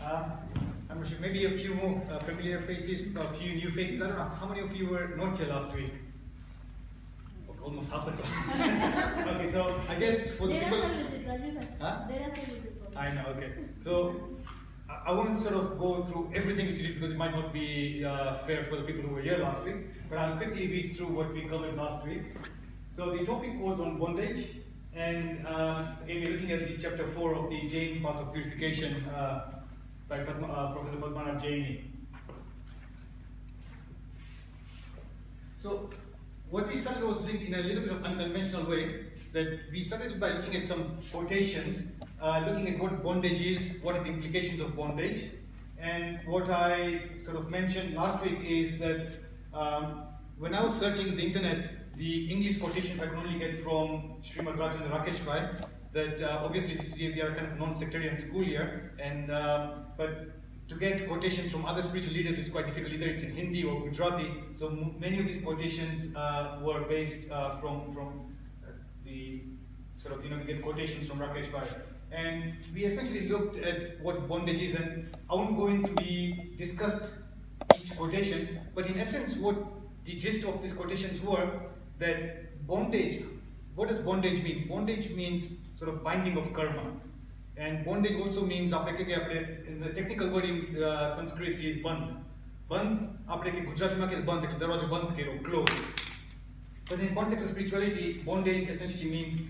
I'm not sure, maybe a few more familiar faces, a few new faces. I don't know, how many of you were not here last week? Almost half the class. Okay, so I guess for the people... Huh? I know, okay. So I won't sort of go through everything we did because it might not be fair for the people who were here last week, but I'll quickly whiz through what we covered last week. So the topic was on bondage, and again we're looking at the chapter 4 of the Jain Path of Purification by Professor Padmanath Jaini. So what we started was doing in a little bit of unconventional way, that we started by looking at some quotations, looking at what bondage is, what are the implications of bondage, and what I sort of mentioned last week is that when I was searching the internet, the English quotations I could only get from Srimad Rajendra Rakesh Bhai, that obviously we are kind of non-sectarian school here, and but to get quotations from other spiritual leaders is quite difficult. Either it's in Hindi or Gujarati. So many of these quotations were based from the sort of, we get quotations from Rakesh Bhai. And we essentially looked at what bondage is, and I won't go into we discussed each quotation, but in essence what the gist of these quotations were that bondage, what does bondage mean? Bondage means sort of binding of karma. And bondage also means, in the technical word in Sanskrit is bandh. Bandh, Gujarati ke bandh, darwajo bandh kero, close. But in context of spirituality, bondage essentially means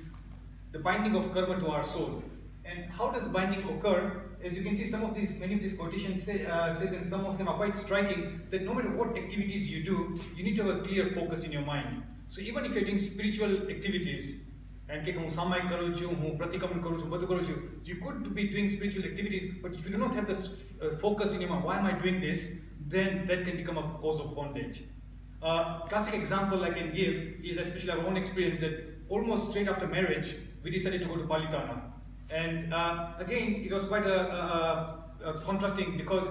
the binding of karma to our soul. And how does binding occur? As you can see, many of these quotations says, and some of them are quite striking, that no matter what activities you do, you need to have a clear focus in your mind. So even if you're doing spiritual activities, and you could be doing spiritual activities, but if you do not have this focus in your mind, why am I doing this? Then that can become a cause of bondage. Classic example I can give is especially our own experience that almost straight after marriage, we decided to go to Palitana. And again, it was quite a contrasting because,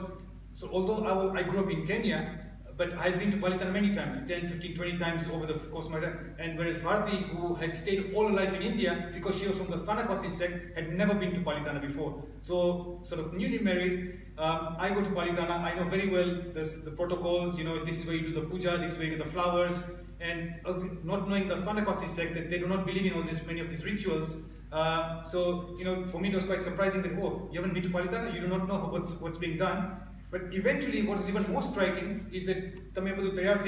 so although I grew up in Kenya, but I had been to Palitana many times, 10, 15, 20 times over the course of my life. And whereas Bharati, who had stayed all her life in India, because she was from the Stanakwasi sect, had never been to Palitana before. So, sort of newly married, I go to Palitana, I know very well the protocols, this is where you do the puja, this is where you get the flowers. And not knowing the Stanakwasi sect, that they do not believe in many of these rituals. So, for me it was quite surprising that, oh, you haven't been to Palitana, you do not know what's being done. But eventually, what is even more striking is that you are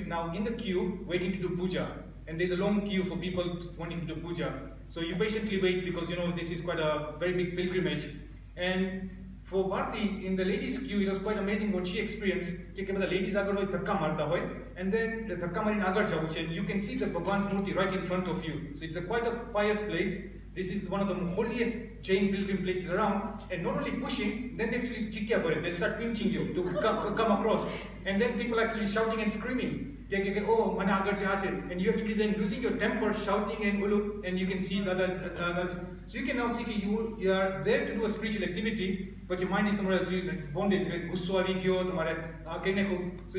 now in the queue waiting to do puja, and there's a long queue for people wanting to do puja. So you patiently wait because this is quite a very big pilgrimage. And for Bharti, in the ladies' queue, it was quite amazing what she experienced. The ladies are going to and then the and you can see the Bhagwan's Murti right in front of you. So it's quite a pious place. This is one of the holiest Jain pilgrim places around, and not only pushing, then they actually they'll start pinching you to come across. And then people actually shouting and screaming. Oh, and you actually then losing your temper, shouting and you can see the so you can now see you are there to do a spiritual activity, but your mind is somewhere else. Bondage, so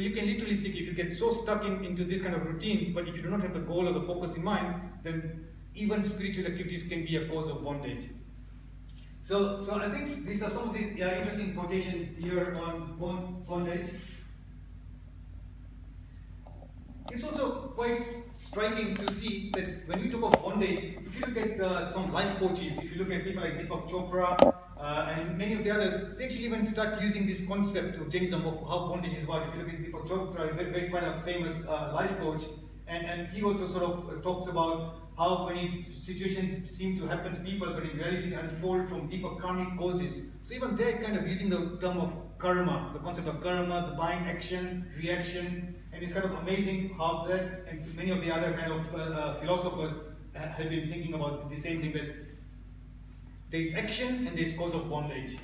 you can literally see if you get so stuck into this kind of routines, but if you do not have the goal or the focus in mind, then even spiritual activities can be a cause of bondage. So I think these are some of the interesting quotations here on bondage. It's also quite striking to see that when we talk about bondage, if you look at some life coaches, if you look at people like Deepak Chopra and many of the others, they actually even start using this concept of Jainism of how bondage is worked. If you look at Deepak Chopra, very quite a famous life coach, and he also sort of talks about how many situations seem to happen to people, but in reality they unfold from deeper karmic causes. So even they're kind of using the term of karma, the concept of karma, the buying action, reaction, and it's kind of amazing how that and many of the other kind of philosophers have been thinking about the same thing, that there is action and there is cause of bondage.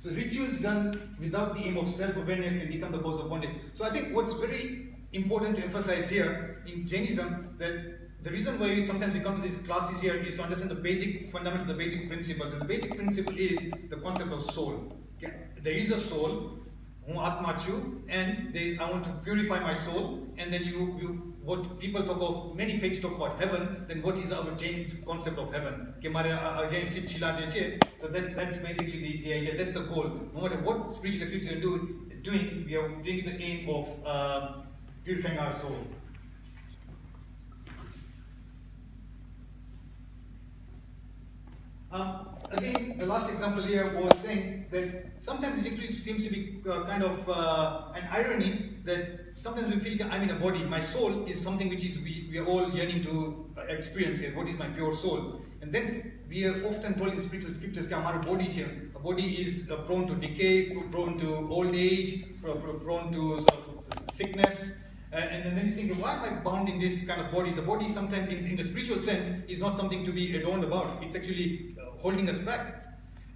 So rituals done without the aim of self-awareness can become the cause of bondage. So I think what's very important to emphasize here in Jainism, that the reason why sometimes we come to these classes here is to understand the basic fundamental, the basic principles. And the basic principle is the concept of soul. Okay? There is a soul. Atma chu, and I want to purify my soul. And then what people talk of, many faiths talk about heaven. Then what is our Jain's concept of heaven? So that's basically the idea. That's the goal. No matter what spiritual activities you're doing, we are doing the aim of purifying our soul. Again, the last example here was saying that sometimes it seems to be kind of an irony that sometimes we feel I'm in a body. My soul is something which is we are all yearning to experience. What is my pure soul? And then we are often told in spiritual scriptures that our body is prone to decay, prone to old age, prone to sort of sickness. And then you think, why am I bound in this kind of body? The body sometimes, in the spiritual sense, is not something to be adorned about. It's actually holding us back.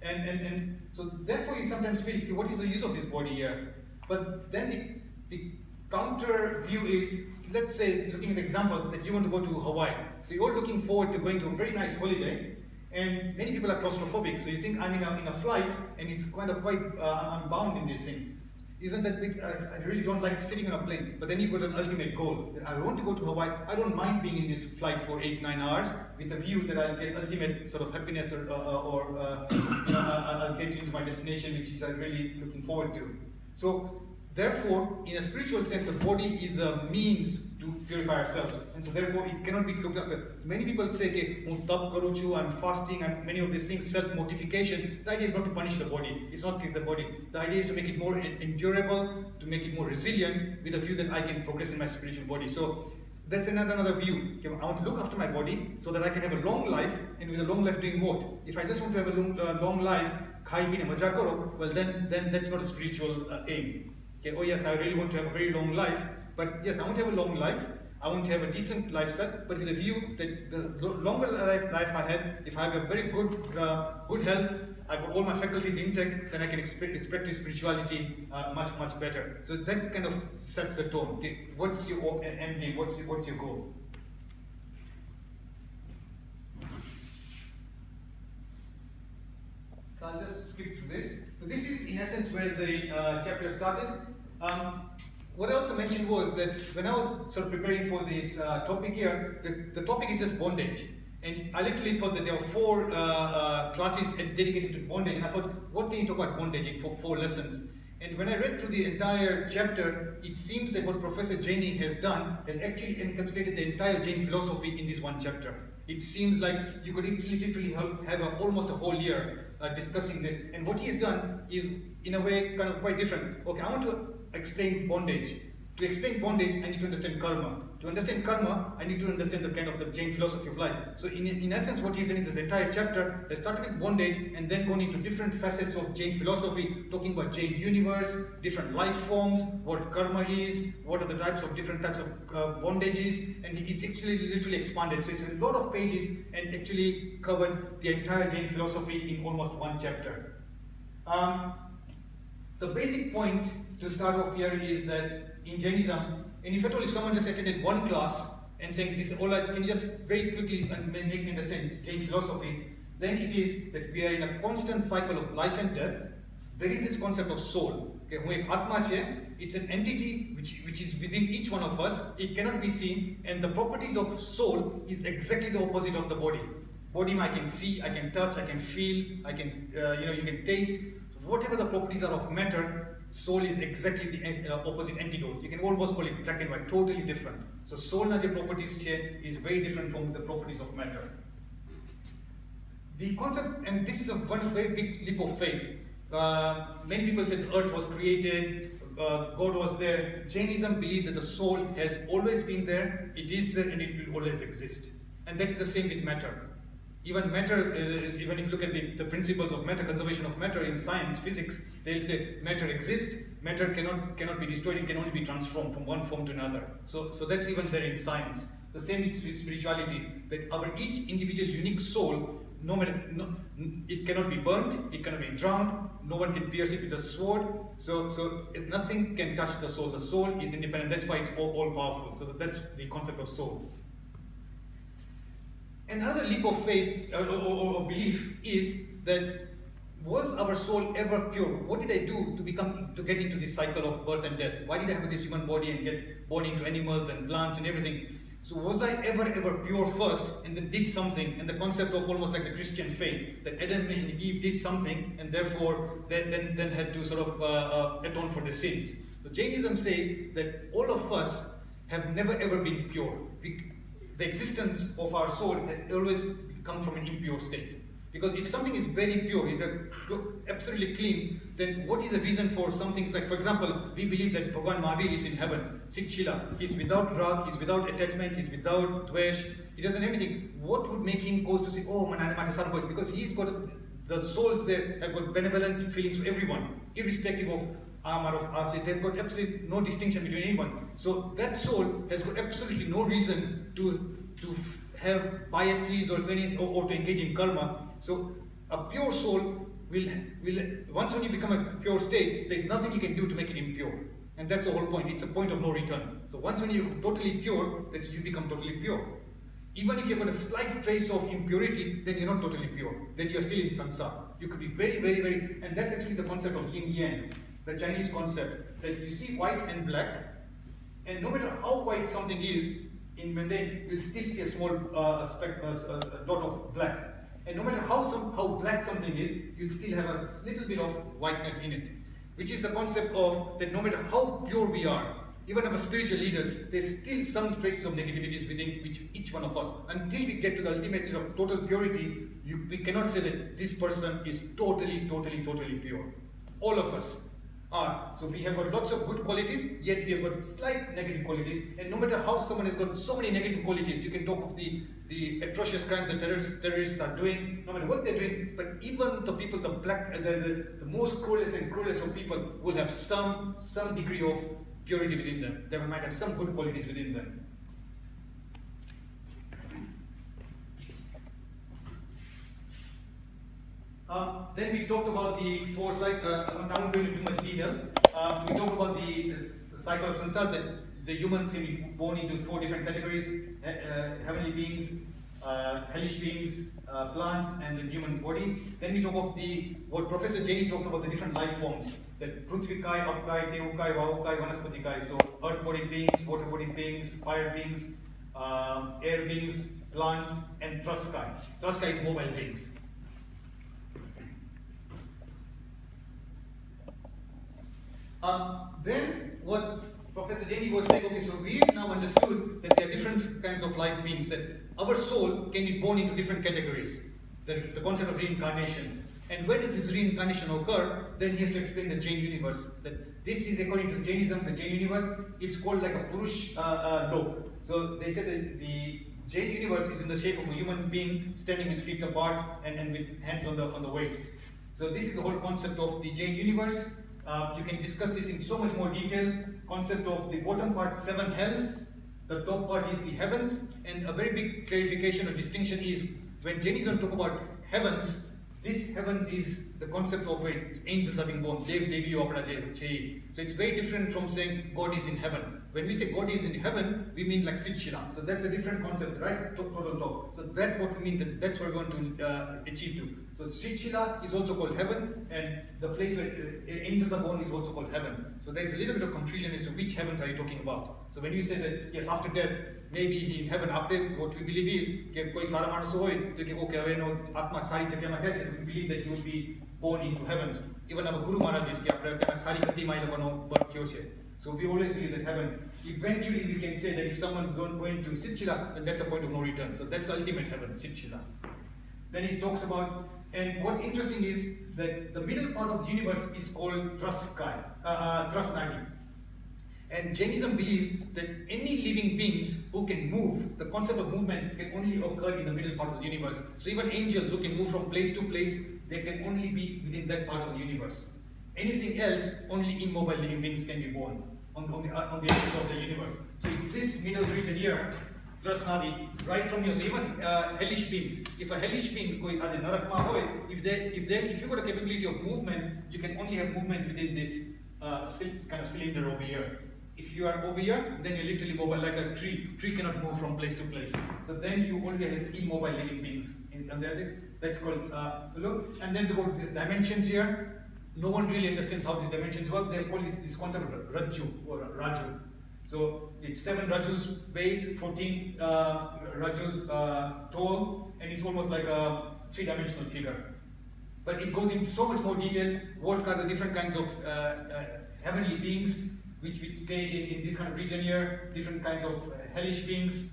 And so therefore you sometimes feel, what is the use of this body here? But then the counter view is, let's say, looking at the example that you want to go to Hawaii. So you're looking forward to going to a very nice holiday, and many people are claustrophobic. So you think, I'm in a flight, and it's I'm bound in this thing. Isn't that big? I really don't like sitting on a plane. But then you got an ultimate goal. I want to go to Hawaii. I don't mind being in this flight for 8-9 hours with the view that I'll get ultimate sort of happiness or I'll get into my destination, which is I'm really looking forward to. So therefore, in a spiritual sense, the body is a means to purify ourselves. And so therefore, it cannot be looked after. Many people say, I'm fasting, and many of these things, self-mortification. The idea is not to punish the body. It's not to kill the body. The idea is to make it more endurable, to make it more resilient, with a view that I can progress in my spiritual body. So that's another view. I want to look after my body so that I can have a long life, and with a long life doing what? If I just want to have a long life, well then that's not a spiritual aim. Okay, oh yes, I really want to have a very long life, but yes, I want to have a long life, I want to have a decent lifestyle, but with a view that the longer life I had, if I have a very good health, I've got all my faculties intact, then I can practice spirituality much better. So that kind of sets the tone. Okay, what's your end game? What's your goal? So I'll just skip through this. So this is in essence where the chapter started. What I also mentioned was that when I was sort of preparing for this topic here, the topic is just bondage. And I literally thought that there were 4 classes dedicated to bondage. And I thought, what can you talk about bondage in for 4 lessons? And when I read through the entire chapter, it seems that what Professor Jaini has done has actually encapsulated the entire Jain philosophy in this one chapter. It seems like you could literally have almost a whole year discussing this. And what he has done is, in a way, kind of quite different. Okay, I want to explain bondage. To explain bondage, I need to understand karma. To understand karma, I need to understand the kind of the Jain philosophy of life. So in essence, what he's doing in this entire chapter, they started with bondage and then going into different facets of Jain philosophy, talking about Jain universe, different life forms, what karma is, what are the different types of bondages, and it's actually literally expanded. So it's a lot of pages and actually covered the entire Jain philosophy in almost one chapter. The basic point to start off here is that in Jainism, and if at all, if someone just attended one class and saying this, can you just very quickly make me understand Jain philosophy, then it is that we are in a constant cycle of life and death. There is this concept of soul. Okay, Atma, it's an entity which is within each one of us. It cannot be seen, and the properties of soul is exactly the opposite of the body. Body, I can see, I can touch, I can feel, I can, you can taste. Whatever the properties are of matter, soul is exactly the opposite antidote. You can almost call it black and white, totally different. So soul properties here is very different from the properties of matter. The concept, and this is one very big leap of faith. Many people say the earth was created, God was there. Jainism believes that the soul has always been there, it is there, and it will always exist. And that is the same with matter. Even matter even if you look at the principles of matter, conservation of matter in science, physics, they'll say matter exists, matter cannot be destroyed, it can only be transformed from one form to another. So that's even there in science. The same with spirituality, that our each individual unique soul, it cannot be burnt, it cannot be drowned, no one can pierce it with a sword, so nothing can touch the soul. The soul is independent, that's why it's all powerful. So that's the concept of soul. Another leap of faith or belief is that was our soul ever pure? What did I do to get into this cycle of birth and death? Why did I have this human body and get born into animals and plants and everything? So was I ever pure first and then did something? And the concept of almost like the Christian faith, that Adam and Eve did something and therefore they then had to sort of atone for their sins. So Jainism says that all of us have never ever been pure. The existence of our soul has always come from an impure state. Because if something is very pure, if they're absolutely clean, then what is the reason for something like, for example, we believe that Bhagavan Mahavir is in heaven, Sikshila. He's without rag, he's without attachment, he's without dvesh, he doesn't have anything. What would make him goes to say, oh, Mananamata, because he's got, the souls there have got benevolent feelings for everyone, irrespective of Amar of Arsi, they've got absolutely no distinction between anyone. So that soul has got absolutely no reason to have biases or to engage in karma. So a pure soul will once when you become a pure state, there's nothing you can do to make it impure. And that's the whole point. It's a point of no return. So once when you're totally pure, that's you become totally pure. Even if you've got a slight trace of impurity, then you're not totally pure. Then you're still in sansar. You could be very, very, very, and that's actually the concept of yin yang, the Chinese concept, that you see white and black, and no matter how white something is, in mundane, you'll still see a small dot of black. And no matter how black something is, you'll still have a little bit of whiteness in it. Which is the concept of that no matter how pure we are, even our spiritual leaders, there's still some traces of negativities within each one of us. Until we get to the ultimate state of total purity, we cannot say that this person is totally pure. All of us are. So we have got lots of good qualities, yet we have got slight negative qualities. And no matter how someone has got so many negative qualities, you can talk of the atrocious crimes that terrorists are doing, no matter what they're doing, but even the people, the most cruelest of people will have some degree of purity within them. They might have some good qualities within them. Then we talked about the four cycles. I'm not going into too much detail. We talked about the cycle of samsara, that the humans can be born into four different categories: heavenly beings, hellish beings, plants, and the human body. Then we talk of what Professor Jaini talks about, the different life forms: that Prithvikai, Apkai, Teukai, Vahukai, Vanaspatikai. So earth body beings, water body beings, fire beings, air beings, plants, and Traskai. Traskai is mobile beings. Then what Professor Jaini was saying, okay, so we now understood that there are different kinds of life beings, that our soul can be born into different categories, the concept of reincarnation. And where does this reincarnation occur? Then he has to explain the Jain universe. That this is, according to Jainism, the Jain universe, it's called like a Purush Lok. So they said that the Jain universe is in the shape of a human being standing with feet apart and with hands on the waist. So this is the whole concept of the Jain universe. You can discuss this in so much more detail. Concept of the bottom part, 7 hells. The top part is the heavens. And a very big clarification or distinction is when Jainism talk about heavens, this heavens is the concept of when angels are being born. Dev Devi Aparaje Chei. So it's very different from saying God is in heaven. When we say God is in heaven, we mean like Sitchila. So that's a different concept, right? Total talk. So that's what we mean, that's what we're going to achieve to. So Sitchila is also called heaven, and the place where angels are born is also called heaven. So there's a little bit of confusion as to which heavens are you talking about. So when you say that, yes, after death, maybe in heaven, after what we believe is, we believe that you will be born into heaven. Even our Guru Maharaj is, so we always believe that heaven, eventually we can say that if someone going to Sitchila, then that's a point of no return. So that's the ultimate heaven, Sitchila. Then it talks about, and what's interesting is that the middle part of the universe is called Trasnadi. And Jainism believes that any living beings who can move, the concept of movement can only occur in the middle part of the universe. So even angels who can move from place to place, they can only be within that part of the universe. Anything else, only immobile living beings can be born on the edges of the universe. So it's this middle region here, Trasnadi, right from here. So even hellish beings, if a hellish being is going if you've got a capability of movement, you can only have movement within this kind of cylinder over here. If you are over here, then you're literally mobile, like a tree. Tree cannot move from place to place. So then you only has immobile living beings. And that's called look. And then they go to these dimensions here. No one really understands how these dimensions work. They call this concept of Raju or Raju. So it's 7 Rajus base, 14 Rajus tall, and it's almost like a 3-dimensional figure. But it goes into so much more detail. What are the different kinds of heavenly beings which stay in this kind of region here, different kinds of hellish beings.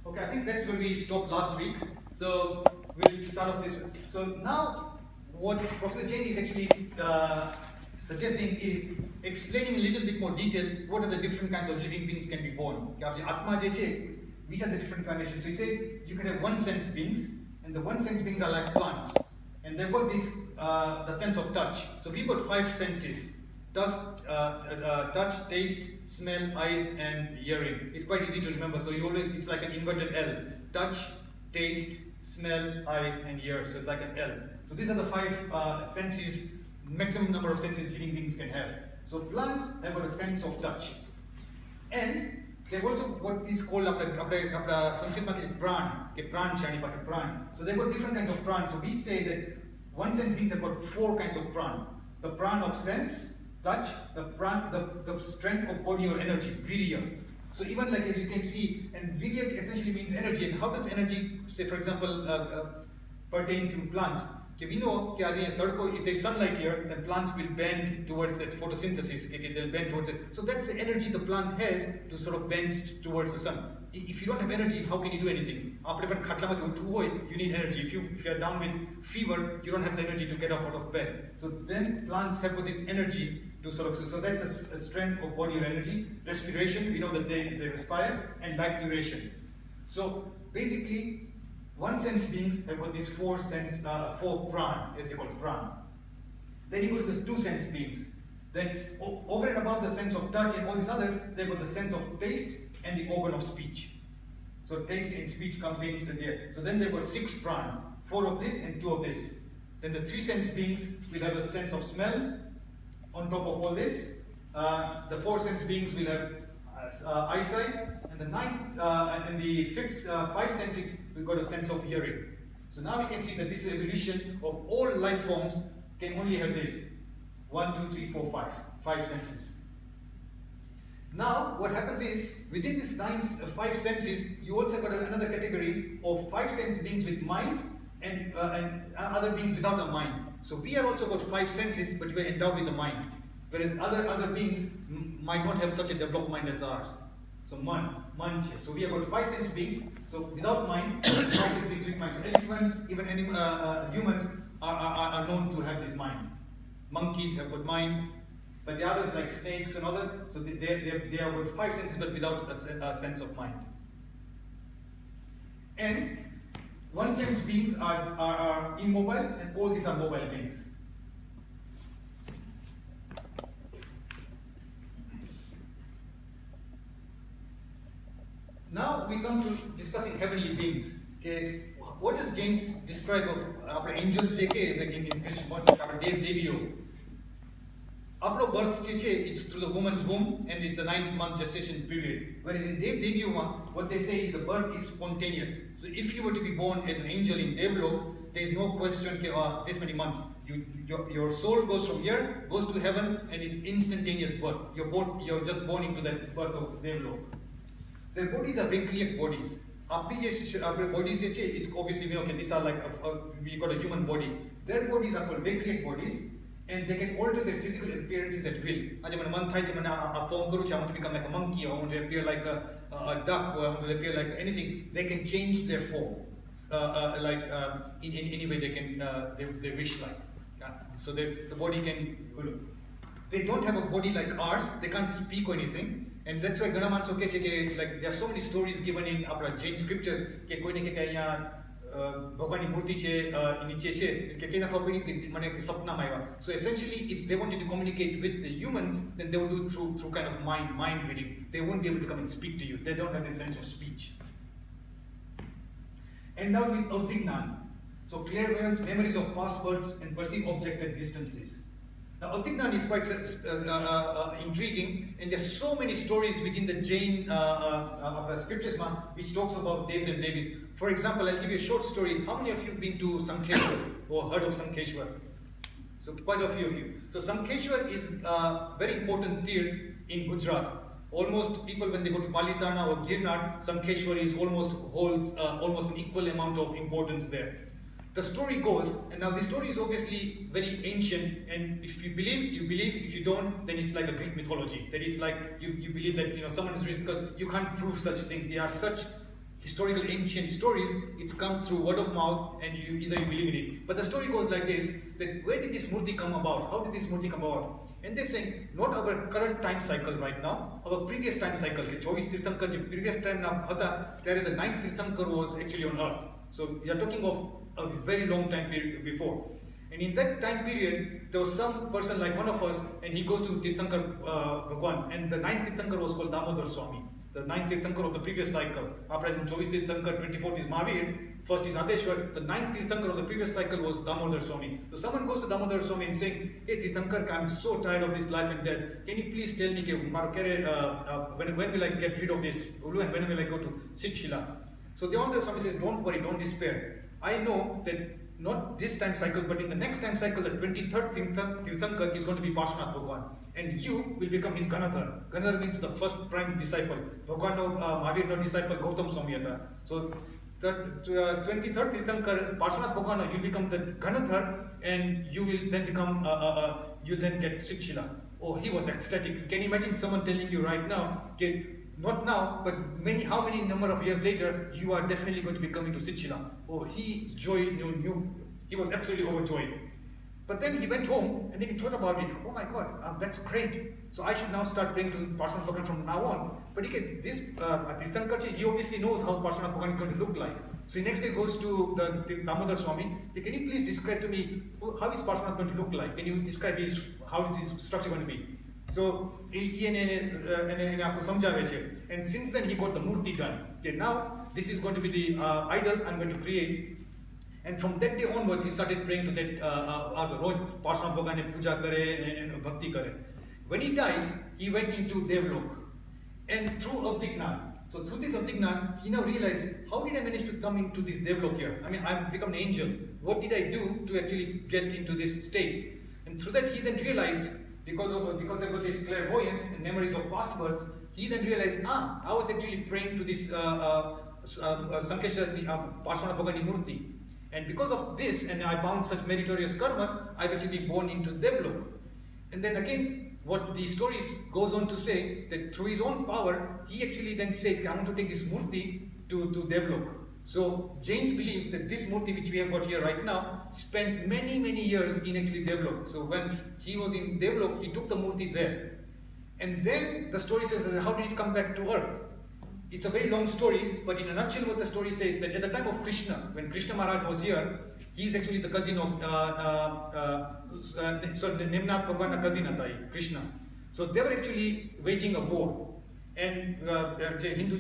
Okay, I think that's where we stopped last week. So we'll start off this. So now, what Professor Jain is actually suggesting is explaining a little bit more detail what are the different kinds of living beings can be born. Atma je che, which are the different conditions. So he says you can have one sense beings, and the one sense beings are like plants. And they've got this, the sense of touch. So we've got 5 senses. Touch, taste, smell, eyes, and hearing. It's quite easy to remember. So you always, it's like an inverted L. Touch, taste, smell, eyes, and hear. So it's like an L. So these are the 5 senses, maximum number of senses living beings can have. So plants have got a sense of touch. And they've also got this called Sanskrit pran. So they've got different kinds of pran. So we say that one sense beings have got 4 kinds of pran. The pran of sense, touch, the strength of body or energy, virya. So even like as you can see, and virya essentially means energy. And how does energy, say for example, pertain to plants? We know if there's sunlight here, then plants will bend towards that photosynthesis. They'll bend towards it. So that's the energy the plant has to sort of bend towards the sun. If you don't have energy, how can you do anything? You need energy. If you're down with fever, you don't have the energy to get up out of bed. So then plants have this energy to sort of, so that's a strength of body or energy. Respiration, we know that they respire, and life duration. So basically, one sense beings have got these 4 pran, as they call pran. Then you go to the 2 sense beings. Then over and above the sense of touch and all these others, they've got the sense of taste and the organ of speech. So taste and speech comes in there. So then they've got 6 prans, 4 of this and 2 of this. Then the 3 sense beings will have a sense of smell on top of all this. The 4 sense beings will have eyesight, and the 5 senses we've got a sense of hearing. So now we can see that this evolution of all life forms can only have this 1, 2, 3, 4, 5 senses. Now what happens is within this 5 senses, you also got another category of 5 sense beings with mind and other beings without a mind. So we have also got 5 senses, but we are endowed with a mind. Whereas other beings might not have such a developed mind as ours. So man. So we have got 5 sense beings. So without mind, 5 sense beings with mind. So elephants, even humans are known to have this mind. Monkeys have got mind, but the others like snakes and other, so they have got 5 senses but without a sense of mind. And one sense beings are immobile, and all these are mobile beings. Now we come to discussing heavenly beings. Okay, what does James describe of angels? In Christian concept, Dev. Our birth, it's through the woman's womb, and it's a 9-month gestation period. Whereas in Dev, what they say is the birth is spontaneous. So if you were to be born as an angel in Devlok, there is no question this many months. Your soul goes from here, goes to heaven, and it's instantaneous birth. You're just born into that birth of Devlok. Their bodies are Venkliyak bodies. Our bodies, it's obviously, these are like, we got a human body. Their bodies are called Venkliyak bodies, and they can alter their physical appearances at will. I want to become like a monkey, or I want to appear like a duck, or I want to appear like anything. They can change their form, in any way they wish like. So the body can, they don't have a body like ours, they can't speak or anything. And that's why like there are so many stories given in Jain scriptures So essentially, if they wanted to communicate with the humans, then they would do it through kind of mind reading. They won't be able to come and speak to you. They don't have the sense of speech. And now with Avdignan. So clairvoyance, memories of past births, and perceive objects at distances. Now, Avtignan is quite intriguing, and there are so many stories within the Jain scriptures which talks about devs and devis. For example, I'll give you a short story. How many of you have been to Sankeshwar or heard of Sankeshwar? So quite a few of you. So Sankeshwar is a very important tirth in Gujarat. Almost people, when they go to Palitana or Girnar, Sankeshwar is holds almost an equal amount of importance there. The story goes, and now this story is obviously very ancient, and if you believe, you believe. If you don't, then it's like a Greek mythology. That is like you believe that someone is rich, because you can't prove such things. They are such historical ancient stories. It's come through word of mouth, and either you believe in it. But the story goes like this: that where did this murti come about? How did this murti come about? And they're saying not our current time cycle right now, our previous time cycle. The 24 Tirthankar, the previous time the 9th Tirthankar was actually on earth. So we are talking of a very long time period before. And in that time period, there was some person like one of us, and he goes to Tirthankar Bhagwan, and the 9th Tirthankar was called Damodar Swami, the 9th Tirthankar of the previous cycle. After 24 Tirthankar, 24th is Mahavir, first is Adeshwar, the 9th Tirthankar of the previous cycle was Damodar Swami. So someone goes to Damodar Swami and saying, hey Tirthankar, I'm so tired of this life and death. Can you please tell me when will I get rid of this? And when will I go to Sitshila? So Damodar Swami says, don't worry, don't despair. I know that not this time cycle, but in the next time cycle, the 23rd Tirthankar is going to be Parshvanath Bhagwan. And you will become his Ganadhar. Ganadhar means the first prime disciple. Bhagwan no Mahavir no disciple, Gautam Swami Yata. So the 23rd Tirthankar, Parshvanath Bhagwan, you'll become the Ganadhar, and you will then become, you'll then get Sitshila. Oh, he was ecstatic. Can you imagine someone telling you right now, okay, not now, but how many number of years later, you are definitely going to be coming to Sitshila. Oh, his joy, he was absolutely overjoyed. But then he went home, and then he thought about it. Oh my God, that's great. So I should now start praying to Parshvanath Bhagwan from now on. But this Tirthankar, he obviously knows how Parshvanath Bhagwan is going to look like. So he next day goes to the Damodar Swami. Can you please describe to me, how is Parshvanath going to look like? Can you describe how is his structure going to be? So and since then he got the murti done. Okay, now this is going to be the idol I'm going to create. And from that day onwards, he started praying to that Roj Parshvanath Bhagwan and puja kare and bhakti kare. When he died, he went into Devlok. And through Avtignan, so through this Avtignan, he now realized, how did I manage to come into this Devlok here? I mean, I've become an angel. What did I do to actually get into this state? And through that, he then realized, because there was this clairvoyance and memories of past births, he then realized, I was actually praying to this Sankeshwar Parshvanath Bhagwan Murti. And because of this, and I bound such meritorious karmas, I've actually been born into Devlok. And then again, what the story goes on to say, that through his own power, he actually then said, I want to take this Murti to Devlok. So Jains believe that this Murti which we have got here right now spent many years in actually Devlok. So when he was in Devlok, he took the Murti there. And then the story says, how did it come back to earth? It's a very long story, but in a nutshell what the story says, that at the time of Krishna, when Krishna Maharaj was here, he is actually the cousin of Nimnath Bhagwan, cousin Atai, Krishna. So they were actually waging a war. And Hindu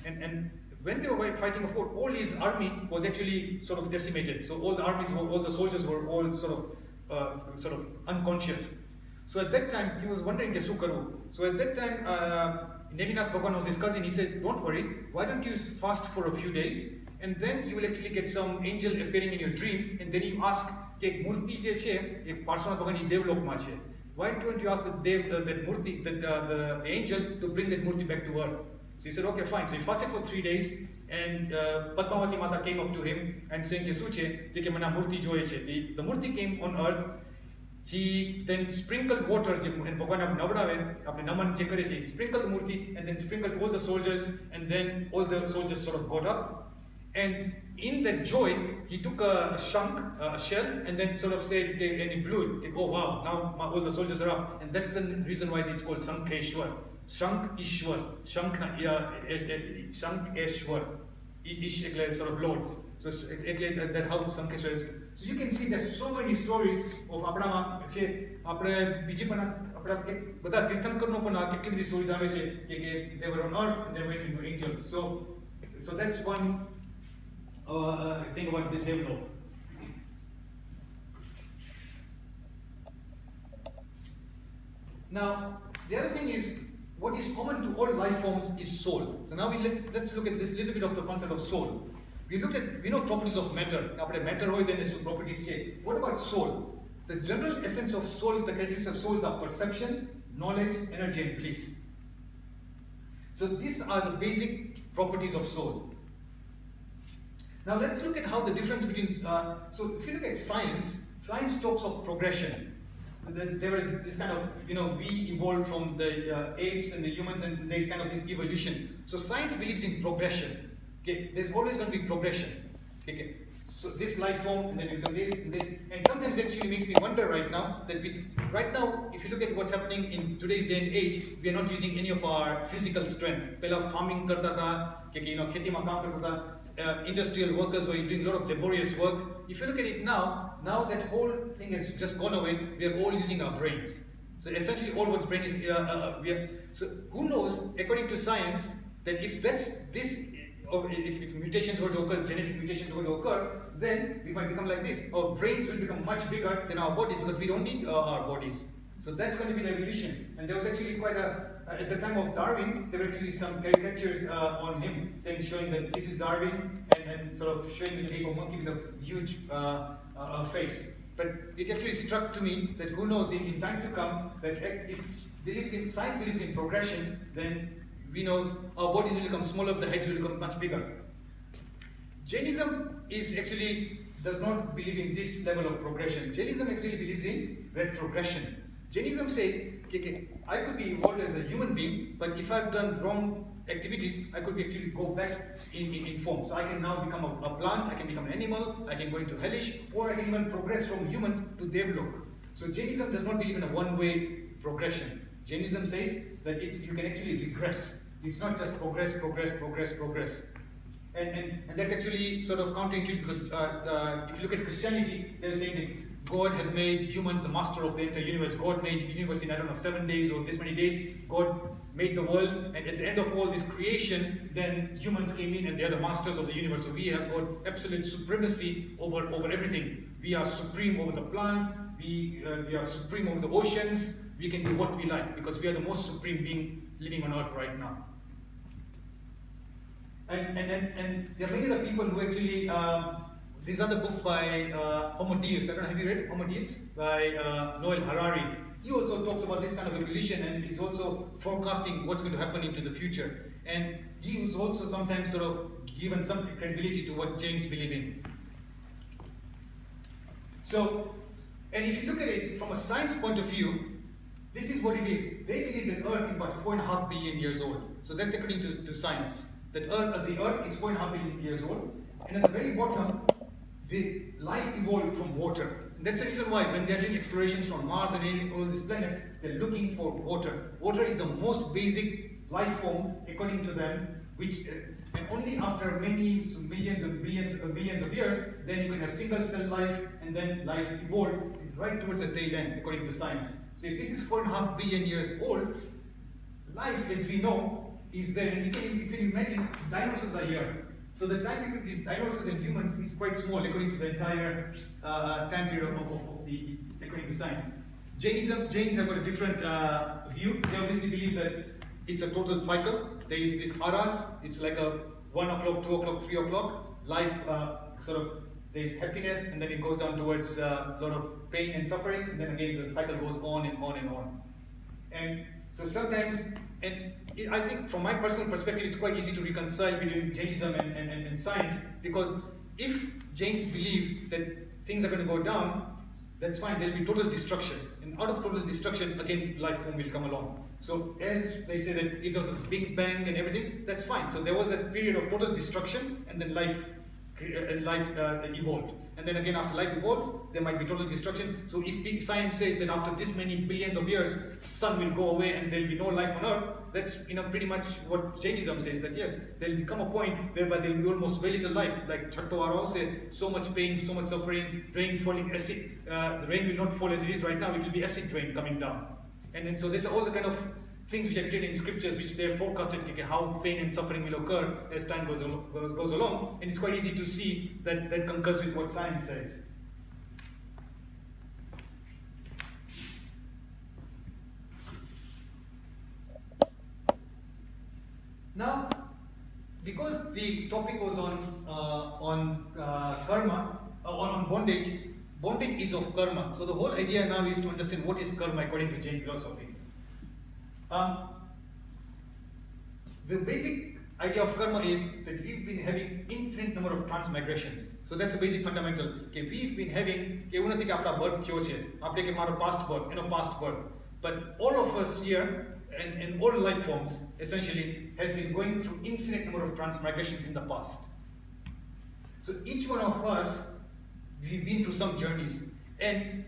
and when they were fighting a war, all his army was actually sort of decimated. So all the soldiers were all sort of unconscious. So at that time, he was wondering, so at that time, Neminath Bhagwan was his cousin. He says, don't worry, why don't you fast for a few days, and then you will actually get some angel appearing in your dream, and then you ask, Murti je che, Parshvanath Bhagwan Devlok ma che. Why don't you ask that Murti, the angel, to bring that Murti back to earth? So he said, okay, fine. So he fasted for 3 days, and Padmavati Mata came up to him and saying, the Murti came on earth. He then sprinkled water, and Bhagwan he sprinkled the Murti and then sprinkled all the soldiers, and then all the soldiers sort of got up. And in that joy, he took a shank, a shell, and then sort of said, and he blew it. Oh wow, now all the soldiers are up. And that's the reason why it's called Sankeshwar. Shank Ishwar. Shank Eshwar. Ish sort of Lord. So that how Sankeshwar is. So you can see there's so many stories of આપણા છે આપણે બીજી પણ આપણા બધા તીર્થંકરનો પણ કેટલી બધી સ્ટોરીઝ આવે છે કે they were on earth and they went into angels. So that's one thing about the develop. Now, the other thing is, what is common to all life forms is soul. So now let's look at this little bit of the concept of soul. We know properties of matter. Matter hoy then its properties change. What about soul? The general essence of soul, the characteristics of soul are perception, knowledge, energy, and bliss. So these are the basic properties of soul. Now let's look at how the difference between, so if you look at science, science talks of progression. There is this kind of, we evolved from the apes and the humans, and there's kind of this evolution. So science believes in progression. Okay, there's always going to be progression. Okay, so this life form, and then you do this and this, and sometimes it actually makes me wonder right now that right now, if you look at what's happening in today's day and age, we are not using any of our physical strength. Pehla farming karta tha, kheti mein kaam karta tha. Industrial workers were doing a lot of laborious work. If you look at it now that whole thing has just gone away. We are all using our brains. So essentially, all what brain is, so who knows? According to science, that if if mutations were to occur, genetic mutations were to occur, then we might become like this. Our brains will become much bigger than our bodies because we don't need our bodies. So that's going to be the evolution. And there was actually quite at the time of Darwin, there were actually some caricatures on him showing that this is Darwin, and sort of showing the Lego monkey with a huge face. But it actually struck to me that who knows, in time to come, that if science believes in progression, then we know our bodies will become smaller, the heads will become much bigger. Jainism does not believe in this level of progression. Jainism actually believes in retrogression. Jainism says, okay, I could be evolved as a human being, but if I've done wrong activities, I could actually go back in form. So I can now become a plant, I can become an animal, I can go into hellish, or I can even progress from humans to Devlok. So Jainism does not believe in a one-way progression. Jainism says that you can actually regress. It's not just progress. And that's actually sort of counterintuitive because if you look at Christianity, they're saying that God has made humans the master of the entire universe. God made the universe in, 7 days or this many days. God made the world, and at the end of all this creation, then humans came in and they are the masters of the universe. So we have got absolute supremacy over everything. We are supreme over the plants, we are supreme over the oceans, we can do what we like because we are the most supreme being living on earth right now. And there are many other people who actually, this other book by Homo Deus, I don't know, have you read Homo Deus? By Noel Harari. He also talks about this kind of evolution, and he's also forecasting what's going to happen into the future. And he was also sometimes sort of given some credibility to what Jains believe in. So, and if you look at it from a science point of view, this is what it is. They believe that Earth is about 4.5 billion years old. So that's according to science. That the Earth is 4.5 billion years old. And at the very bottom, the life evolved from water. And that's the reason why when they're doing explorations on Mars and all these planets, they're looking for water. Water is the most basic life form, according to them, which and only after many millions and billions of years, then you can have single cell life, and then life evolved right towards the tail end, according to science. So if this is 4.5 billion years old, life, as we know, is there. And you can imagine dinosaurs are here. So the time between dinosaurs and humans is quite small, according to the entire time period according to science. Jains have got a different view. They obviously believe that it's a total cycle. There is this eras. It's like a 1 o'clock, 2 o'clock, 3 o'clock. Life there is happiness, and then it goes down towards a lot of pain and suffering, and then again the cycle goes on and on and on. And so sometimes, and I think from my personal perspective, it's quite easy to reconcile between Jainism and science, because if Jains believe that things are going to go down, that's fine, there'll be total destruction. And out of total destruction, again, life form will come along. So as they say that if there was this big bang and everything, that's fine. So there was a period of total destruction, and then life evolved. And then again, after life evolves, there might be total destruction. So if science says that after this many billions of years, sun will go away and there will be no life on earth, that's pretty much what Jainism says, that yes, there will become a point whereby there will be almost very little life. Like Chatto Arao said, so much pain, so much suffering, rain falling, acid. The rain will not fall as it is right now, it will be acid rain coming down. And then so there's all the kind of things which are written in scriptures, which they have forecasted how pain and suffering will occur as time goes along, and it's quite easy to see that that concurs with what science says. Now, because the topic was on karma, on bondage, bondage is of karma. So the whole idea now is to understand what is karma according to Jain philosophy. The basic idea of karma is that we've been having infinite number of transmigrations. So that's a basic fundamental. Okay, we've been having birth past birth. But all of us here and all life forms essentially has been going through infinite number of transmigrations in the past. So each one of us, we've been through some journeys. And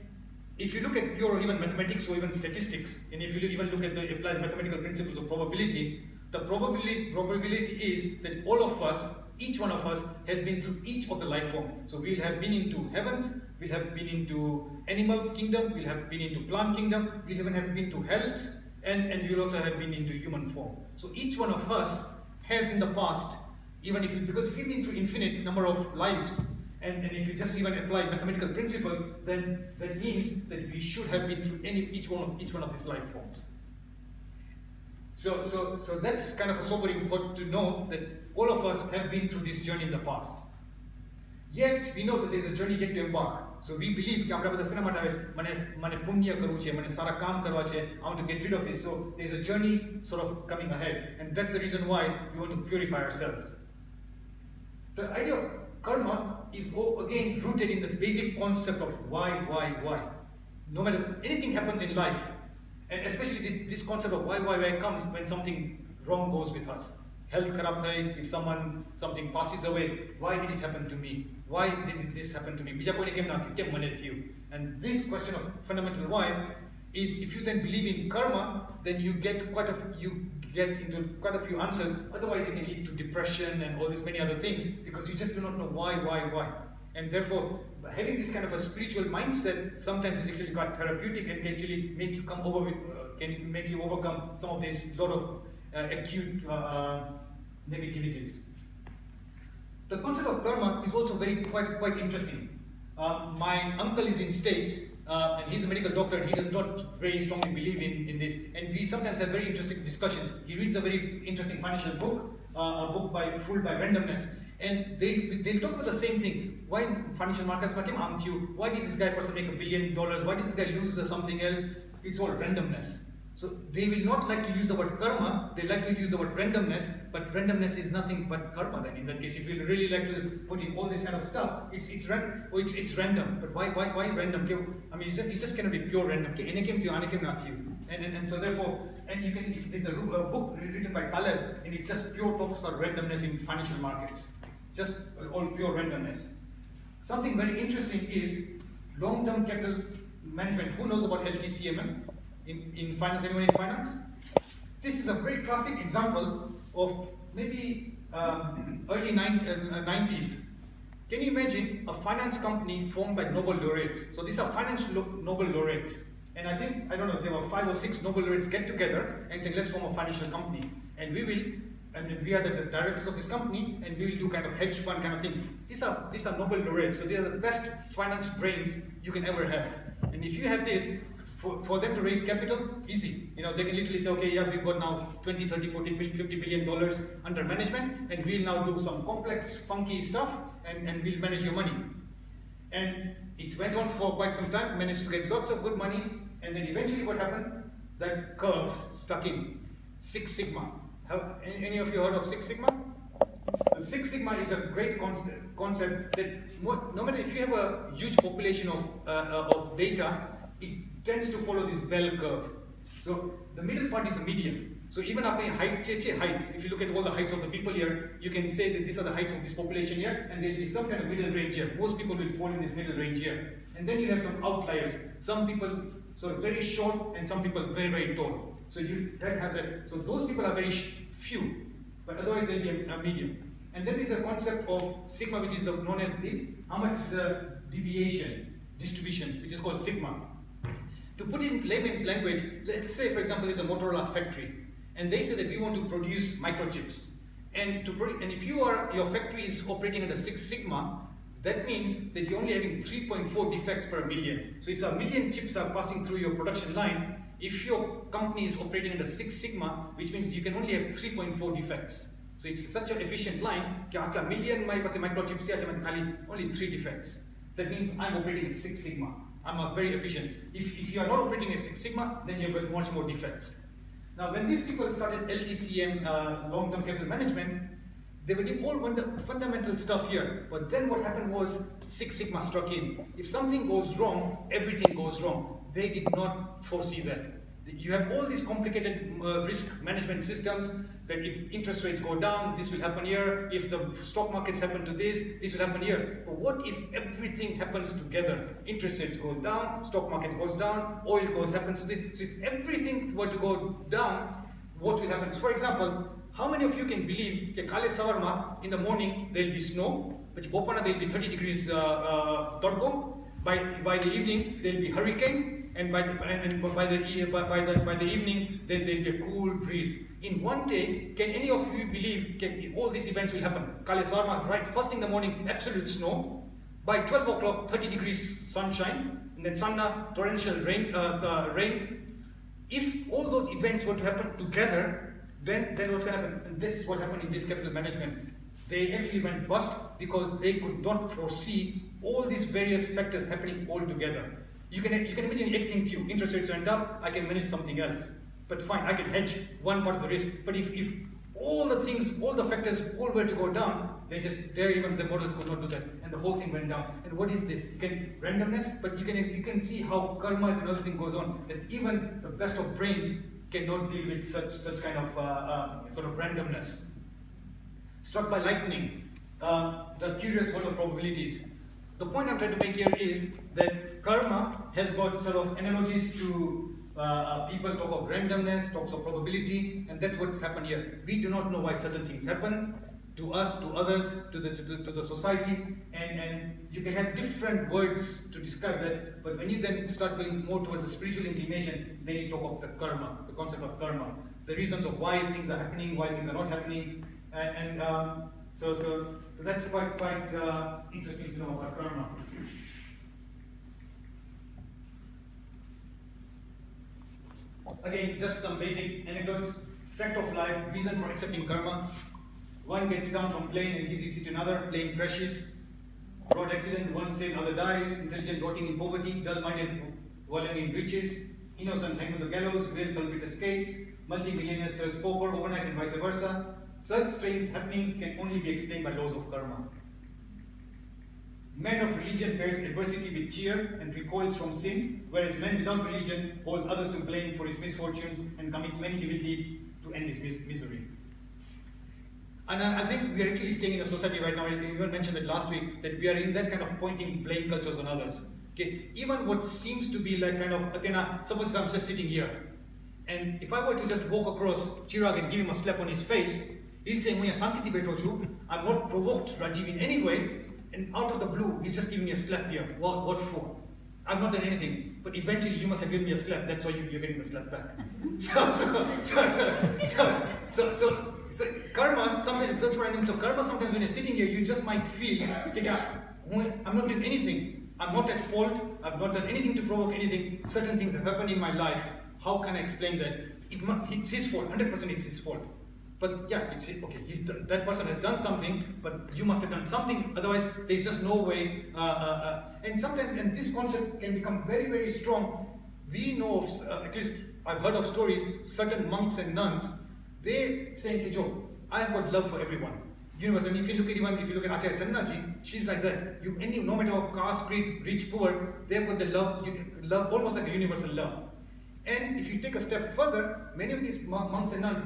if you look at pure even mathematics or even statistics, and if you even look at the applied mathematical principles of probability, the probability is that all of us, each one of us, has been through each of the life form. So we'll have been into heavens, we'll have been into animal kingdom, we'll have been into plant kingdom, we'll even have been to hells, and we'll also have been into human form. So each one of us has in the past, even if because if we've been through infinite number of lives, and if you just even apply mathematical principles, then that means that we should have been through each one of these life forms. So that's kind of a sobering thought to know that all of us have been through this journey in the past. Yet we know that there's a journey yet to embark. So we believe that I want to get rid of this. So there's a journey sort of coming ahead, and that's the reason why we want to purify ourselves. The idea of karma is again rooted in the basic concept of why. No matter anything happens in life, and especially this concept of why comes when something wrong goes with us. Health kharab thai, if something passes away, why did it happen to me? Why did this happen to me? And this question of fundamental why is, if you then believe in karma, then you get into quite a few answers. Otherwise, it can lead to depression and all these many other things because you just do not know why. And therefore, having this kind of a spiritual mindset sometimes is actually quite therapeutic and can actually make you overcome some of this lot of acute negativities. The concept of karma is also quite interesting. My uncle is in States, and he's a medical doctor, and he does not very strongly believe in this. And we sometimes have very interesting discussions. He reads a very interesting financial book, a book Fooled by Randomness. And they'll talk about the same thing. Why financial markets? Why did this person make $1 billion? Why did this guy lose something else? It's all randomness. So they will not like to use the word karma, they like to use the word randomness, but randomness is nothing but karma then in that case. If you really like to put in all this kind of stuff, it's random. But why random? I mean, it just cannot be pure random. And so therefore, and you can, if there's a book written by Taleb, and it's just pure talks on randomness in financial markets. Just all pure randomness. Something very interesting is long-term capital management. Who knows about LTCMM? In finance, anyone in finance? This is a very classic example of maybe early 90s. Can you imagine a finance company formed by Nobel laureates? So these are financial Nobel laureates. And I think, I don't know, there were 5 or 6 Nobel laureates get together and say, let's form a financial company. And we are the directors of this company, and we will do kind of hedge fund kind of things. These are Nobel laureates, so they are the best finance brains you can ever have. And if you have this, for them to raise capital, easy. You know, they can literally say, okay, yeah, we've got now 20, 30, 40, $50 billion under management, and we'll now do some complex, funky stuff, and we'll manage your money. And it went on for quite some time, managed to get lots of good money, and then eventually what happened? That curve stuck in. Six Sigma. Have any of you heard of Six Sigma? The Six Sigma is a great concept that no matter if you have a huge population of data, it tends to follow this bell curve. So the middle part is the median. So even up in heights, if you look at all the heights of the people here, you can say that these are the heights of this population here, and there will be some kind of middle range here. Most people will fall in this middle range here. And then you have some outliers. Some people sort of very short, and some people very, very tall. So you then have that. So those people are very few, but otherwise they'll be a median. And then there's a concept of sigma, which is known as how much is the deviation distribution, which is called sigma. To put it in layman's language, let's say, for example, there's a Motorola factory, and they say that we want to produce microchips. And if your factory is operating under Six Sigma, that means that you're only having 3.4 defects per million. So if a million chips are passing through your production line, if your company is operating under Six Sigma, which means you can only have 3.4 defects. So it's such an efficient line, that a million microchips, only 3 defects. That means I'm operating at Six Sigma. I'm very efficient. If you are not operating at Six Sigma, then you've got much more defects. Now, when these people started LTCM, long-term capital management, they were doing all the fundamental stuff here. But then what happened was Six Sigma struck in. If something goes wrong, everything goes wrong. They did not foresee that. You have all these complicated risk management systems that if interest rates go down, this will happen here. If the stock markets happen to this will happen here. But what if everything happens together? Interest rates go down, stock market goes down, oil happens to this. So if everything were to go down, what will happen? So for example, how many of you can believe that Kale Savarma, in the morning there will be snow, but Bopana there will be 30 degrees Torko, by the evening there will be hurricane, and by the evening then there will be a cool breeze. In one day, can any of you believe all these events will happen? Kale Savarma, right first thing in the morning, absolute snow. By 12 o'clock, 30 degrees sunshine, and then Sanna, torrential rain. If all those events were to happen together, then what's going to happen? And this is what happened in this capital management. They actually went bust because they could not foresee all these various factors happening all together. You can imagine anything to you. Interest rates went up, I can manage something else. But fine, I can hedge one part of the risk. But if all the things, all the factors, all were to go down, even the models could not do that, and the whole thing went down. And what is this? Randomness, but you can see how karma and another thing goes on. That even the best of brains cannot deal with such kind of sort of randomness. Struck by lightning, the curious world of probabilities. The point I'm trying to make here is that karma has got sort of analogies to people talk of randomness, talks of probability, and that's what's happened here. We do not know why certain things happen to us, to others, to the society, and you can have different words to describe that, but when you then start going more towards the spiritual inclination, then you talk of the karma, the concept of karma, the reasons of why things are happening, why things are not happening, and so that's quite interesting to know about karma. Again, just some basic anecdotes. Fact of life, reason for accepting karma. One gets down from plane and gives his seat to another, plane crashes. Road accident, one saved, other dies. Intelligent rotting in poverty, dull-minded wallowing in riches. Innocent hanged on the gallows, real culprit escapes. Multi-millionaire stirs pauper overnight and vice versa. Such strange happenings can only be explained by laws of karma. Man of religion bears adversity with cheer and recoils from sin, whereas man without religion holds others to blame for his misfortunes and commits many evil deeds to end his misery. And I think we are actually staying in a society right now, I even mentioned that last week, that we are in that kind of pointing blame cultures on others. Okay, even what seems to be like kind of, Athena, suppose if I'm just sitting here, and if I were to just walk across Chirag and give him a slap on his face, he'll say, I'm not provoked Rajeev in any way, and out of the blue, he's just giving me a slap here. What for? I've not done anything, but eventually you must have given me a slap, that's why you're getting the slap back. So karma, sometimes, that's what I mean. So karma, sometimes when you're sitting here, you just might feel, I'm not doing anything. I'm not at fault. I've not done anything to provoke anything. Certain things have happened in my life. How can I explain that? It's his fault. 100% it's his fault. But yeah, it's okay. That person has done something, but you must have done something. Otherwise, there's just no way. And sometimes, and this concept can become very, very strong. We know of, at least I've heard of stories. Certain monks and nuns, they saying, "Hey Joe, I've got love for everyone." Universal. And if you look at Acharya Chandaji, she's like that. No matter what caste, creed, rich, poor, they've got the love, almost like a universal love. And if you take a step further, many of these monks and nuns,